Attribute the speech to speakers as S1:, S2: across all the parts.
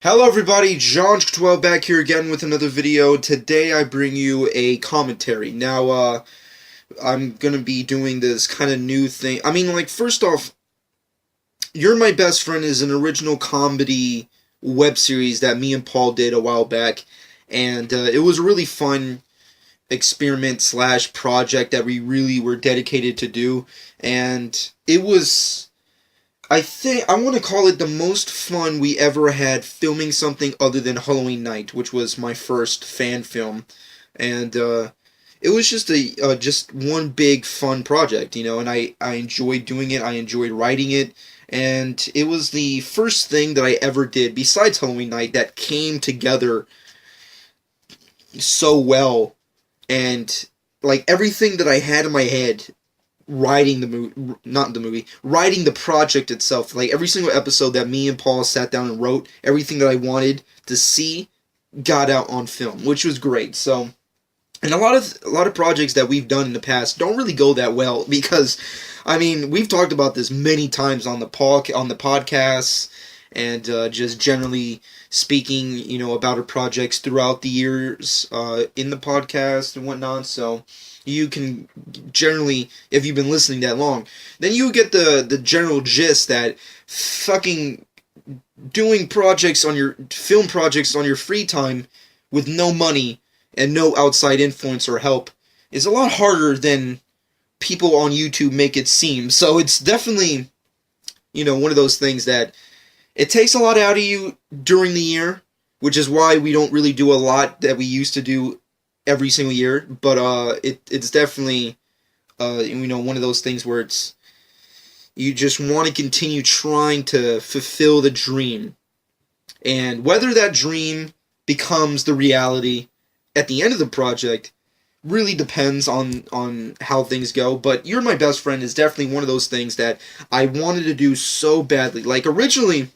S1: Hello everybody, John12 back here again with another video. Today I bring you a commentary. Now, I'm gonna be doing this kind of new thing. First off, You're My Best Friend is an original comedy web series that me and Paul did a while back. And it was a really fun experiment slash project that we really were dedicated to do. And it was... I want to call it the most fun we ever had filming something other than Halloween Night, which was my first fan film, and it was just just one big fun project, and I enjoyed doing it. I enjoyed writing it, and it was the first thing that I ever did besides Halloween Night that came together so well, and like everything that I had in my head. Writing the project itself, like every single episode that me and Paul sat down and wrote, everything that I wanted to see got out on film, which was great. So, and a lot of projects that we've done in the past don't really go that well because, we've talked about this many times on the podcasts and just generally speaking, about our projects throughout the years in the podcast and whatnot. So. You can generally, if you've been listening that long, then you get the general gist that fucking doing film projects on your free time with no money and no outside influence or help is a lot harder than people on YouTube make it seem. So it's definitely, one of those things that it takes a lot out of you during the year, which is why we don't really do a lot that we used to do every single year, but it's definitely one of those things where you just want to continue trying to fulfill the dream, and whether that dream becomes the reality at the end of the project really depends on how things go. But You're My Best Friend is definitely one of those things that I wanted to do so badly. Like originally.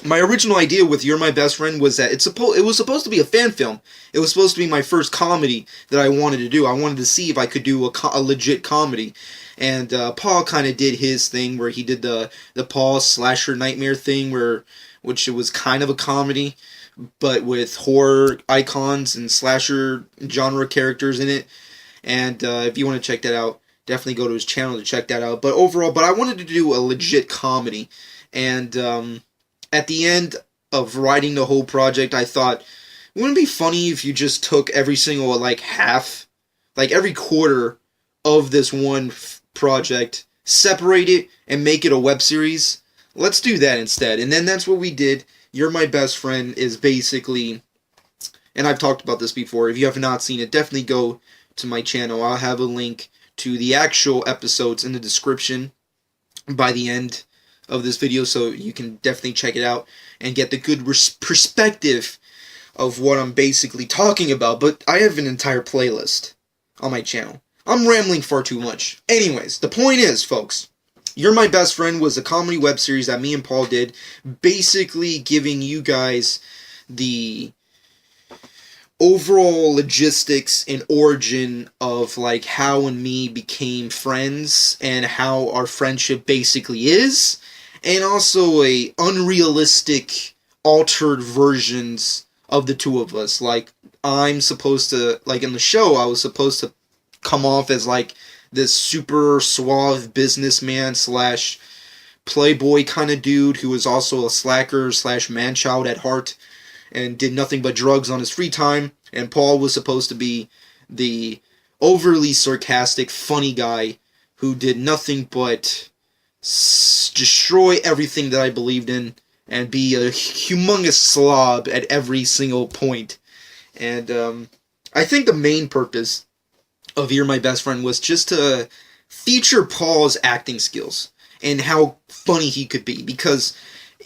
S1: My original idea with You're My Best Friend was that it was supposed to be a fan film. It was supposed to be my first comedy that I wanted to do. I wanted to see if I could do a legit comedy. And Paul kind of did his thing where he did the Paul Slasher Nightmare thing, which it was kind of a comedy, but with horror icons and slasher genre characters in it. And if you want to check that out, definitely go to his channel to check that out. But I wanted to do a legit comedy. And at the end of writing the whole project, I thought, wouldn't it be funny if you just took every single, every quarter of this one project, separate it, and make it a web series? Let's do that instead. And then that's what we did. You're My Best Friend is basically, and I've talked about this before, if you have not seen it, definitely go to my channel. I'll have a link to the actual episodes in the description by the end of this video, so you can definitely check it out and get the good perspective of what I'm basically talking about. But I have an entire playlist on my channel. I'm rambling far too much. Anyways, the point is, folks, You're My Best Friend was a comedy web series that me and Paul did, basically giving you guys the overall logistics and origin of how and me became friends and how our friendship basically is. And also a unrealistic, altered versions of the two of us. I'm supposed to, in the show, I was supposed to come off as, this super suave businessman slash playboy kind of dude who was also a slacker slash man-child at heart and did nothing but drugs on his free time. And Paul was supposed to be the overly sarcastic, funny guy who did nothing but destroy everything that I believed in and be a humongous slob at every single point. And I think the main purpose of You're My Best Friend was just to feature Paul's acting skills and how funny he could be, because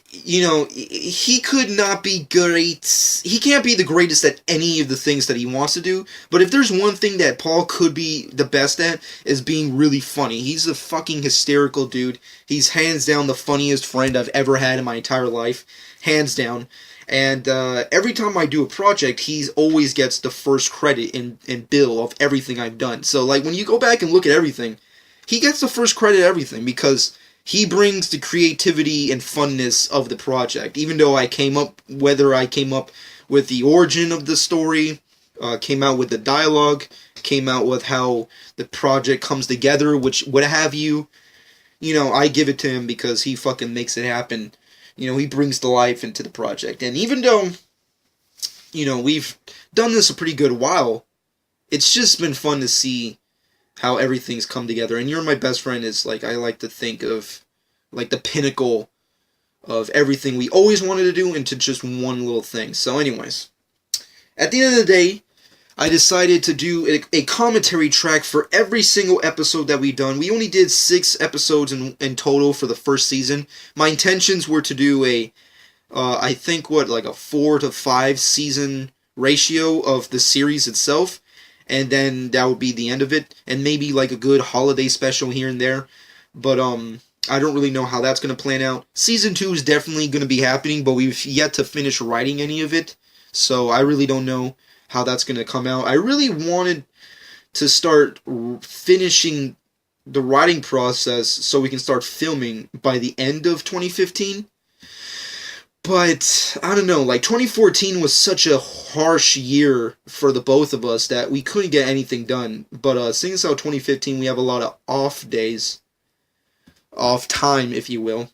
S1: he could not be great. He can't be the greatest at any of the things that he wants to do. But if there's one thing that Paul could be the best at, is being really funny. He's a fucking hysterical dude. He's hands down the funniest friend I've ever had in my entire life. Hands down. And every time I do a project, he always gets the first credit and bill of everything I've done. So when you go back and look at everything, he gets the first credit at everything because he brings the creativity and funness of the project. Even though whether I came up with the origin of the story, came out with the dialogue, came out with how the project comes together, which what have you, I give it to him because he fucking makes it happen. He brings the life into the project. And even though, we've done this a pretty good while, it's just been fun to see how everything's come together. And You're My Best Friend is, like, I like to think of, like, the pinnacle of everything we always wanted to do into just one little thing. So anyways, at the end of the day, I decided to do a commentary track for every single episode that we've done. We only did 6 episodes in total for the first season. My intentions were to do I think like a 4 to 5 season ratio of the series itself. And then that would be the end of it. And maybe like a good holiday special here and there. But I don't really know how that's going to plan out. Season 2 is definitely going to be happening, but we've yet to finish writing any of it. So I really don't know how that's going to come out. I really wanted to start finishing the writing process so we can start filming by the end of 2015. But, I don't know, like, 2014 was such a harsh year for the both of us that we couldn't get anything done. But, seeing as how 2015 we have a lot of off days, off time, if you will,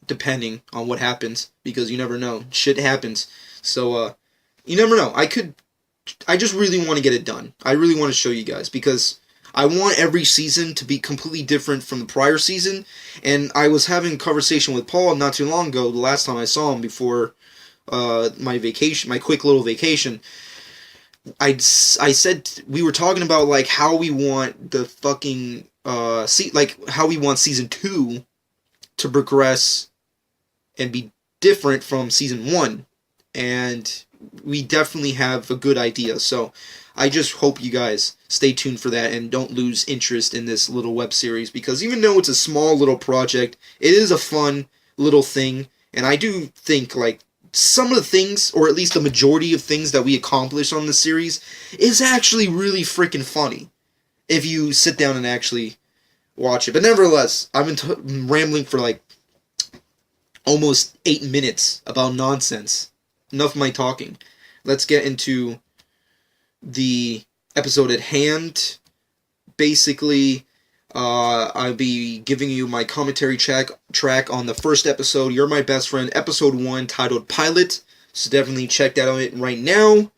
S1: depending on what happens, because you never know, shit happens. So, you never know, I just really want to get it done. I really want to show you guys, because I want every season to be completely different from the prior season. And I was having a conversation with Paul not too long ago, the last time I saw him before my vacation, my quick little vacation. I said, we were talking about like how we want the fucking, how we want season 2 to progress and be different from season 1. And we definitely have a good idea. So I just hope you guys stay tuned for that and don't lose interest in this little web series, because even though it's a small little project, it is a fun little thing. And I do think like some of the things, or at least the majority of things that we accomplish on the series, is actually really freaking funny if you sit down and actually watch it. But nevertheless, I've been rambling for like almost 8 minutes about nonsense. Enough of my talking. Let's get into the episode at hand. Basically, I'll be giving you my commentary track on the first episode, You're My Best Friend, episode 1, titled Pilot. So definitely check that out right now.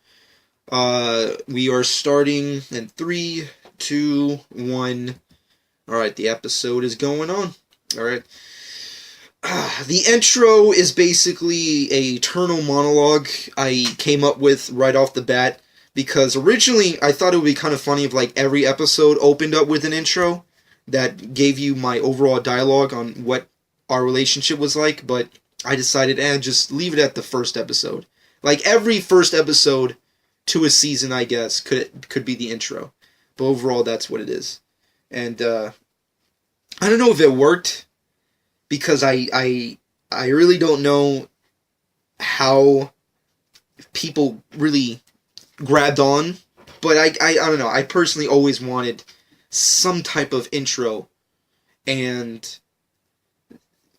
S1: We are starting in 3, 2, 1. Alright, the episode is going on. Alright. The intro is basically a eternal monologue I came up with right off the bat, because originally I thought it would be kind of funny if like every episode opened up with an intro that gave you my overall dialogue on what our relationship was like, but I decided, just leave it at the first episode. Like every first episode to a season, I guess, could be the intro. But overall, that's what it is. And I don't know if it worked, because I really don't know how people really grabbed on, but I don't know, I personally always wanted some type of intro, and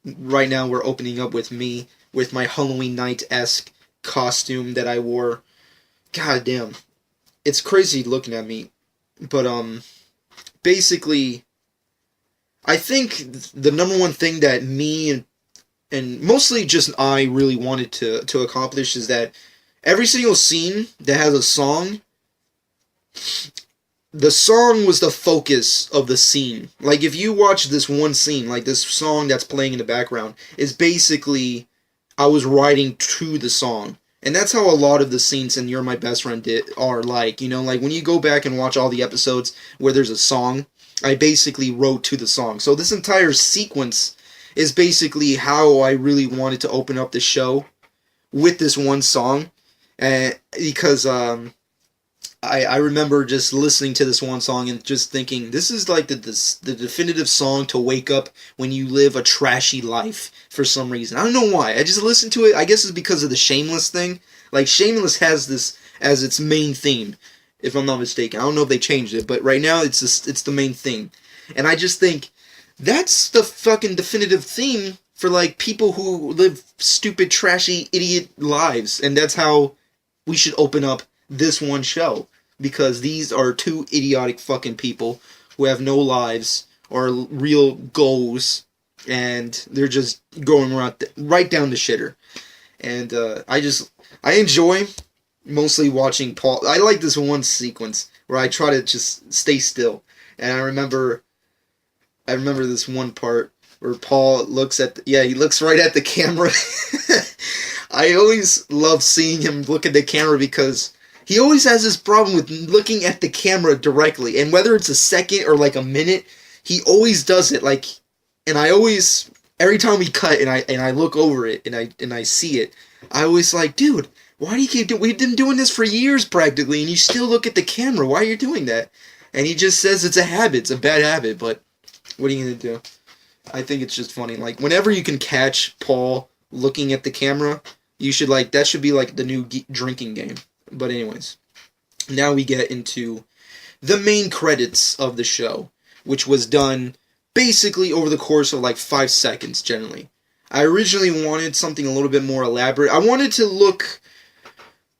S1: right now we're opening up with me, with my Halloween night-esque costume that I wore. God damn, it's crazy looking at me, but basically, I think the number one thing that me and mostly just I really wanted to accomplish is that every single scene that has a song, the song was the focus of the scene. Like if you watch this one scene, like this song that's playing in the background, is basically I was writing to the song. And that's how a lot of the scenes in You're My Best Friend are like. Like when you go back and watch all the episodes where there's a song, I basically wrote to the song. So this entire sequence is basically how I really wanted to open up the show, with this one song. Because I remember just listening to this one song and just thinking, this is like the definitive song to wake up when you live a trashy life for some reason. I don't know why. I just listened to it. I guess it's because of the Shameless thing. Like Shameless has this as its main theme, if I'm not mistaken. I don't know if they changed it, but right now it's the main thing. And I just think That's the fucking definitive theme for like people who live stupid, trashy, idiot lives, and that's how we should open up this one show, because these are two idiotic fucking people who have no lives or real goals, and they're just going right down the shitter. And I enjoy mostly watching Paul. I like this one sequence where I try to just stay still, and I remember this one part where Paul looks at he looks right at the camera. I always love seeing him look at the camera because he always has this problem with looking at the camera directly, and whether it's a second or like a minute, he always does it. Like, and I always, every time we cut and I look over it and I see it, I always like, dude, why do you keep doing? We've been doing this for years practically, and you still look at the camera. Why are you doing that? And he just says it's a habit. It's a bad habit, but what are you gonna do? I think it's just funny. Like, whenever you can catch Paul looking at the camera, you should, like, that should be like the new drinking game. But anyways, now we get into the main credits of the show, which was done basically over the course of like 5 seconds generally. I originally wanted something a little bit more elaborate. I wanted to look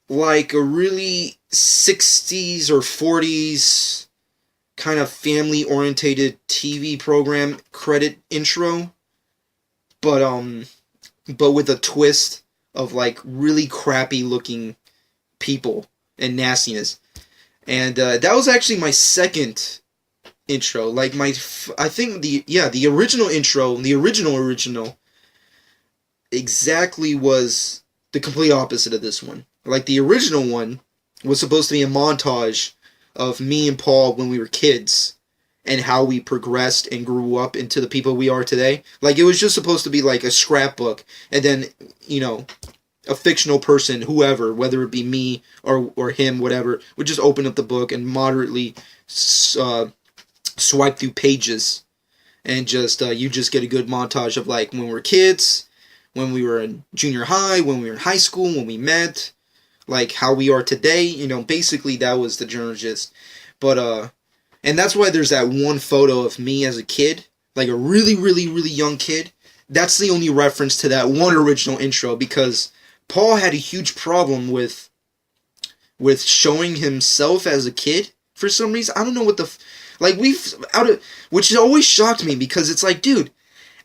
S1: like a really 60s or 40s kind of family-orientated TV program credit intro, but with a twist of like really crappy-looking people and nastiness. And that was actually my second intro. Like I think the original intro, the original exactly was the complete opposite of this one. Like, the original one was supposed to be a montage of me and Paul when we were kids and how we progressed and grew up into the people we are today. Like, it was just supposed to be like a scrapbook, and then, you know, a fictional person, whoever, whether it be me or him, whatever, would just open up the book and moderately swipe through pages, and just you just get a good montage of like when we were kids, when we were in junior high, when we were in high school, when we met, like how we are today. You know, basically that was the general gist. But and that's why there's that one photo of me as a kid, like a really, really, really young kid. That's the only reference to that one original intro, because Paul had a huge problem with showing himself as a kid for some reason. I don't know what the which has always shocked me, because it's like, dude,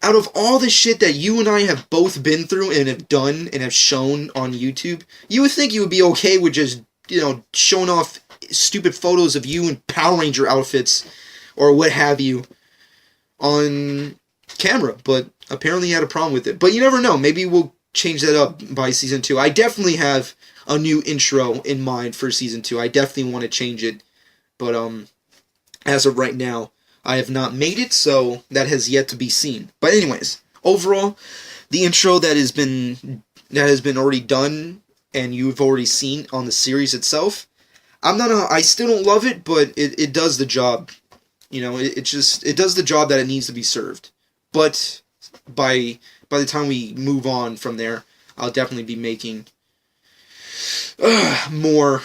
S1: out of all the shit that you and I have both been through and have done and have shown on YouTube, you would think you would be okay with just, you know, showing off stupid photos of you in Power Ranger outfits or what have you on camera. But apparently you had a problem with it. But you never know. Maybe we'll change that up by season 2. I definitely have a new intro in mind for season 2. I definitely want to change it. But as of right now, I have not made it, so that has yet to be seen. But anyways, overall, the intro that has been already done and you've already seen on the series itself, I still don't love it, but it does the job. You know, it does the job that it needs to be served. But by the time we move on from there, I'll definitely be making more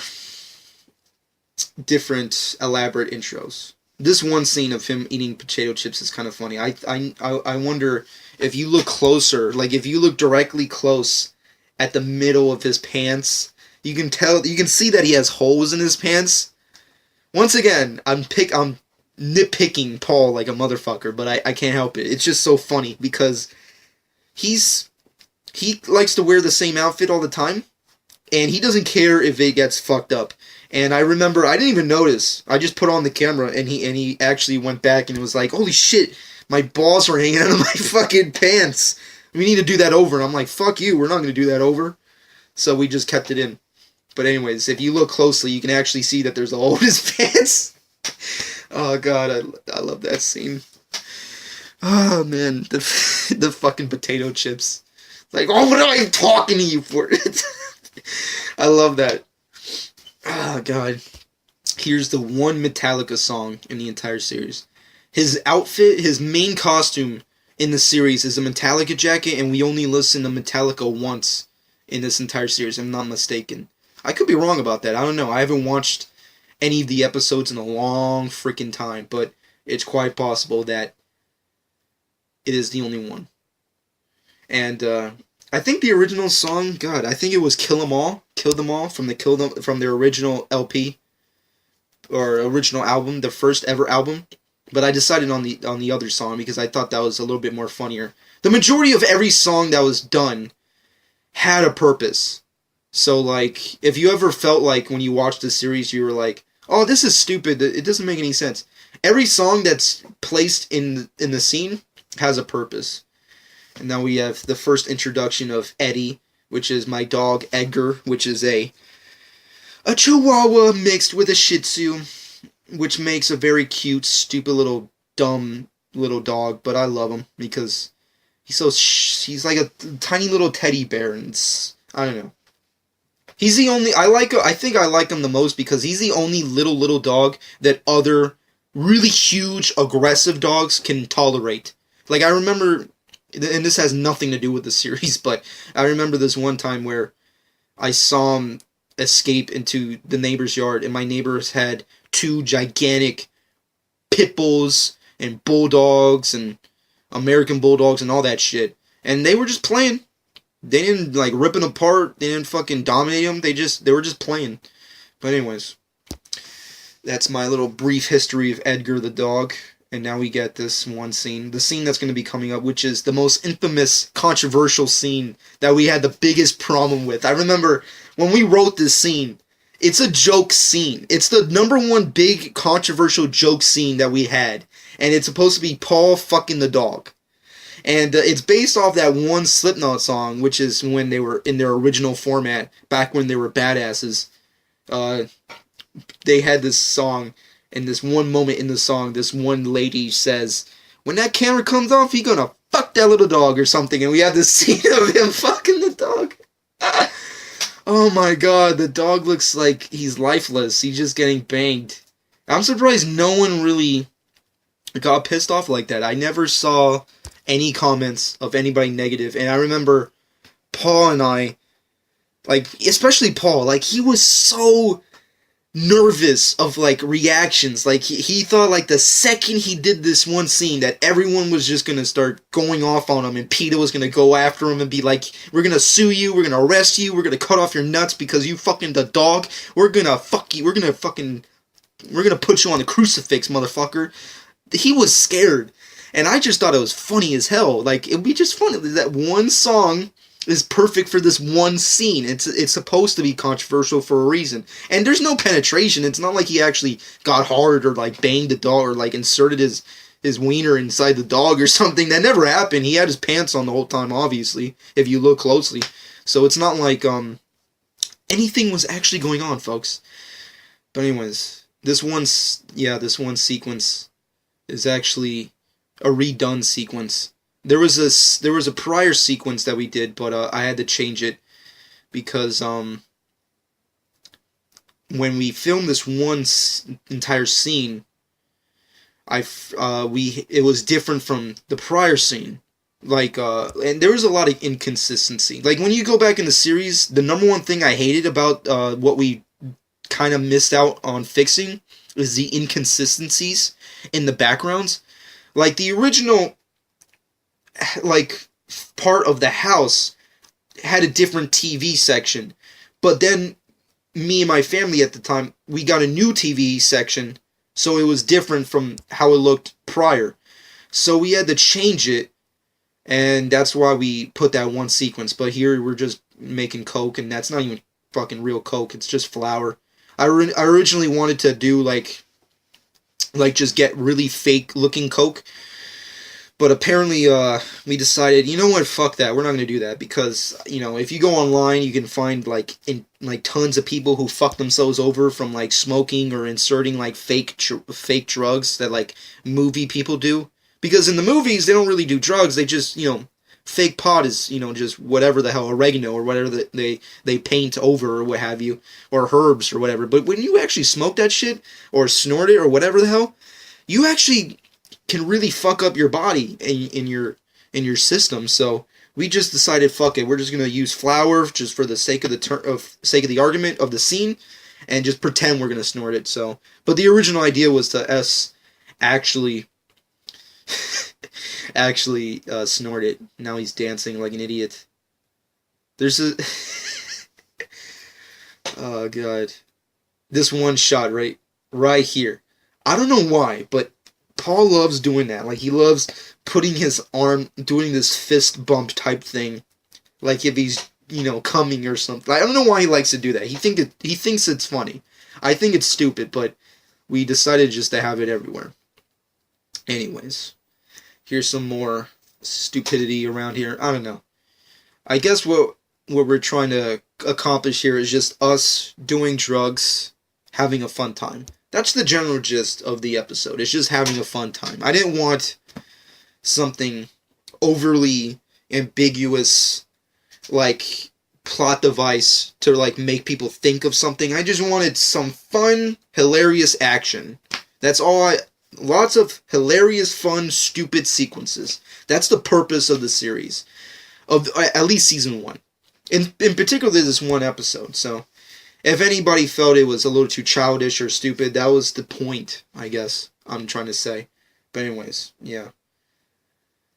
S1: different, elaborate intros. This one scene of him eating potato chips is kind of funny. I wonder if you look closer, like if you look directly close at the middle of his pants, you can see that he has holes in his pants. Once again, I'm nitpicking Paul like a motherfucker, but I can't help it. It's just so funny because he likes to wear the same outfit all the time, and he doesn't care if it gets fucked up. And I remember, I didn't even notice. I just put on the camera, and he actually went back and was like, holy shit, my balls are hanging out of my fucking pants. We need to do that over. And I'm like, fuck you, we're not going to do that over. So we just kept it in. But anyways, if you look closely, you can actually see that there's a hole in his pants. Oh god, I love that scene. Oh man, the fucking potato chips. Like, oh, what am I talking to you for? I love that. Oh god. Here's the one Metallica song in the entire series. His outfit, his main costume in the series is a Metallica jacket, and we only listen to Metallica once in this entire series, if I'm not mistaken. I could be wrong about that. I don't know. I haven't watched any of the episodes in a long freaking time, but it's quite possible that it is the only one. And I think the original song, God, I think it was "Kill 'Em All," "Kill Them All" from their original LP or original album, the first ever album. But I decided on the other song because I thought that was a little bit more funnier. The majority of every song that was done had a purpose. So like, if you ever felt like when you watched the series, you were like, "Oh, this is stupid. It doesn't make any sense." Every song that's placed in the scene has a purpose. And now we have the first introduction of Eddie, which is my dog Edgar, which is a Chihuahua mixed with a Shih Tzu, which makes a very cute, stupid little dumb little dog. But I love him because he's like a tiny little teddy bear, and I don't know. He's the only I think I like him the most because he's the only little dog that other really huge aggressive dogs can tolerate. Like I remember, and this has nothing to do with the series, but I remember this one time where I saw him escape into the neighbor's yard, and my neighbors had two gigantic pit bulls and bulldogs and American bulldogs and all that shit, and they were just playing. They didn't like rip it apart. They didn't fucking dominate them. They were just playing. But anyways, that's my little brief history of Edgar the dog. And now we get this one scene, the scene that's going to be coming up, which is the most infamous, controversial scene that we had the biggest problem with. I remember when we wrote this scene, it's a joke scene. It's the number one big controversial joke scene that we had. And it's supposed to be Paul fucking the dog. And it's based off that one Slipknot song, which is when they were in their original format, back when they were badasses. They had this song, and this one moment in the song, this one lady says, "When that camera comes off, he gonna fuck that little dog," or something. And we had this scene of him fucking the dog. Oh my god, the dog looks like he's lifeless. He's just getting banged. I'm surprised no one really got pissed off like that. I never saw any comments of anybody negative, and I remember Paul and I, like, especially Paul, like, he was so nervous of, like, reactions. Like, he thought, like, the second he did this one scene that everyone was just gonna start going off on him, and PETA was gonna go after him and be like, "We're gonna sue you, we're gonna arrest you, we're gonna cut off your nuts because you fucking the dog, we're gonna fuck you, we're gonna put you on the crucifix, motherfucker." He was scared. And I just thought it was funny as hell. Like, it would be just funny. That one song is perfect for this one scene. It's supposed to be controversial for a reason. And there's no penetration. It's not like he actually got hard or, like, banged the dog or, like, inserted his wiener inside the dog or something. That never happened. He had his pants on the whole time, obviously, if you look closely. So it's not like anything was actually going on, folks. But anyways, this one sequence is actually a redone sequence. There was a prior sequence that we did, but I had to change it because when we filmed this one entire scene, it was different from the prior scene. Like and there was a lot of inconsistency. Like when you go back in the series, the number one thing I hated about what we kind of missed out on fixing is the inconsistencies in the backgrounds. Like, the original, like, part of the house had a different TV section. But then, me and my family at the time, we got a new TV section, so it was different from how it looked prior. So we had to change it, and that's why we put that one sequence. But here, we're just making Coke, and that's not even fucking real Coke, it's just flour. I originally wanted to do, like just get really fake looking Coke, but apparently we decided, you know what, fuck that, we're not going to do that, because, you know, if you go online, you can find like tons of people who fuck themselves over from like smoking or inserting like fake drugs that like movie people do, because in the movies they don't really do drugs, they just, you know, fake pot is, you know, just whatever the hell, oregano or whatever that they paint over or what have you, or herbs or whatever. But when you actually smoke that shit or snort it or whatever the hell, you actually can really fuck up your body in your system. So we just decided, fuck it, we're just gonna use flour just for the sake of the argument of the scene, and just pretend we're gonna snort it. So, but the original idea was to actually actually snorted. Now he's dancing like an idiot. There's a... Oh, God. This one shot right here. I don't know why, but Paul loves doing that. Like, he loves putting his arm, doing this fist bump type thing. Like if he's, coming or something. I don't know why he likes to do that. He thinks it's funny. I think it's stupid, but we decided just to have it everywhere. Anyways, here's some more stupidity around here. I don't know. I guess what we're trying to accomplish here is just us doing drugs, having a fun time. That's the general gist of the episode. It's just having a fun time. I didn't want something overly ambiguous, like plot device to like make people think of something. I just wanted some fun, hilarious action. That's all lots of hilarious, fun, stupid sequences. That's the purpose of the series. Of at least season 1. In particular this one episode. So if anybody felt it was a little too childish or stupid, that was the point, I guess, I'm trying to say. But anyways, yeah.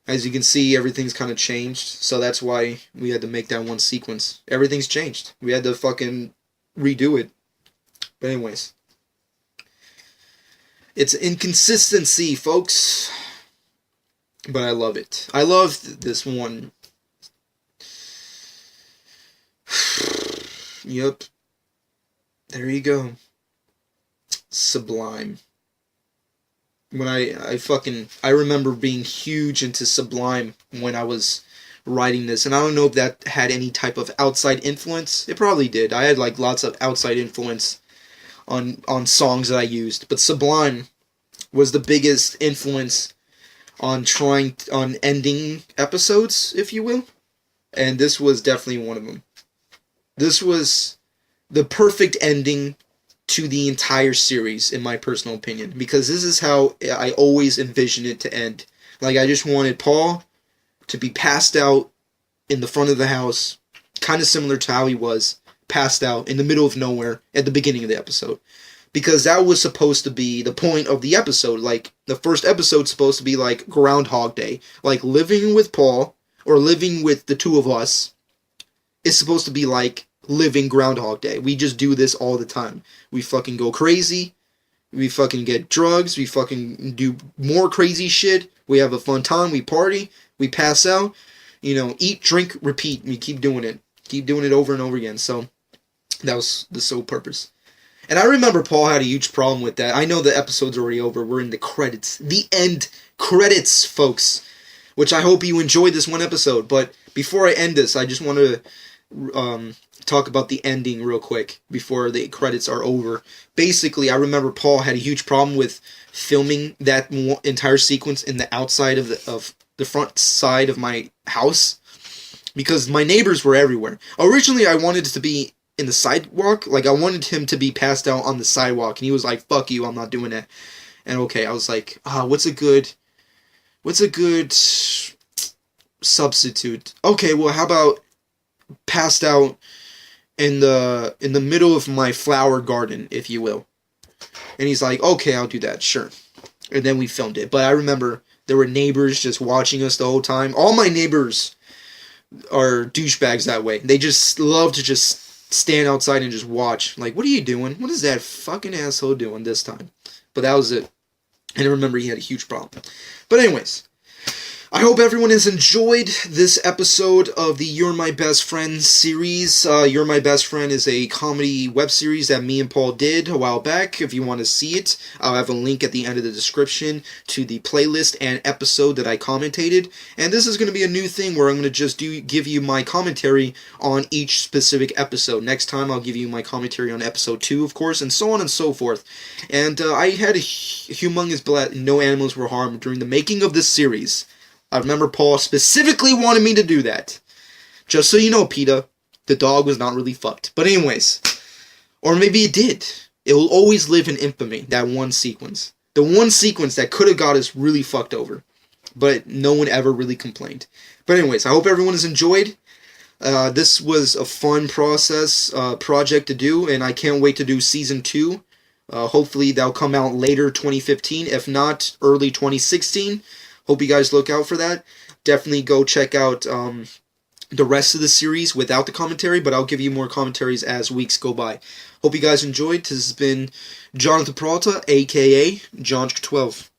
S1: As you can see, everything's kind of changed, so that's why we had to make that one sequence. Everything's changed. We had to fucking redo it. But anyways. It's inconsistency, folks. But I love it. I love this one. Yep. There you go. Sublime. When I remember being huge into Sublime when I was writing this, and I don't know if that had any type of outside influence. It probably did. I had like lots of outside influence on songs that I used, but Sublime was the biggest influence on ending episodes, if you will, and this was definitely one of them. This was the perfect ending to the entire series, in my personal opinion, because this is how I always envisioned it to end. Like, I just wanted Paul to be passed out in the front of the house, kind of similar to how he was passed out in the middle of nowhere at the beginning of the episode, because that was supposed to be the point of the episode. Like, the first episode's supposed to be like Groundhog Day, like living with Paul, or living with the two of us, is supposed to be like living Groundhog Day. We just do this all the time. We fucking go crazy. We fucking get drugs. We fucking do more crazy shit. We have a fun time. We party. We pass out. Eat, drink, repeat. We keep doing it. Keep doing it over and over again. So that was the sole purpose. And I remember Paul had a huge problem with that. I know the episode's already over. We're in the credits. The end credits, folks. Which I hope you enjoyed this one episode. But before I end this, I just want to talk about the ending real quick before the credits are over. Basically, I remember Paul had a huge problem with filming that entire sequence in the outside of the front side of my house, because my neighbors were everywhere. Originally, I wanted it to be in the sidewalk. Like, I wanted him to be passed out on the sidewalk, and he was like, "Fuck you, I'm not doing that." And okay, I was like, what's a good substitute? Okay, well, how about passed out in the middle of my flower garden, if you will. And he's like, okay, I'll do that, sure. And then we filmed it. But I remember there were neighbors just watching us the whole time. All my neighbors are douchebags that way. They just love to just stand outside and just watch. Like, what are you doing? What is that fucking asshole doing this time? But that was it. And I remember he had a huge problem. But anyways, I hope everyone has enjoyed this episode of the You're My Best Friend series. You're My Best Friend is a comedy web series that me and Paul did a while back. If you want to see it, I'll have a link at the end of the description to the playlist and episode that I commentated. And this is going to be a new thing where I'm going to just give you my commentary on each specific episode. Next time I'll give you my commentary on episode 2, of course, and so on and so forth. And I had a humongous no animals were harmed during the making of this series. I remember Paul specifically wanted me to do that. Just so you know, PETA, the dog was not really fucked. But anyways, or maybe it did. It will always live in infamy, that one sequence. The one sequence that could have got us really fucked over. But no one ever really complained. But anyways, I hope everyone has enjoyed. This was a fun project to do, and I can't wait to do Season 2. Hopefully that'll come out later 2015, if not early 2016. Hope you guys look out for that. Definitely go check out the rest of the series without the commentary, but I'll give you more commentaries as weeks go by. Hope you guys enjoyed. This has been Jonathan Peralta, aka John 12.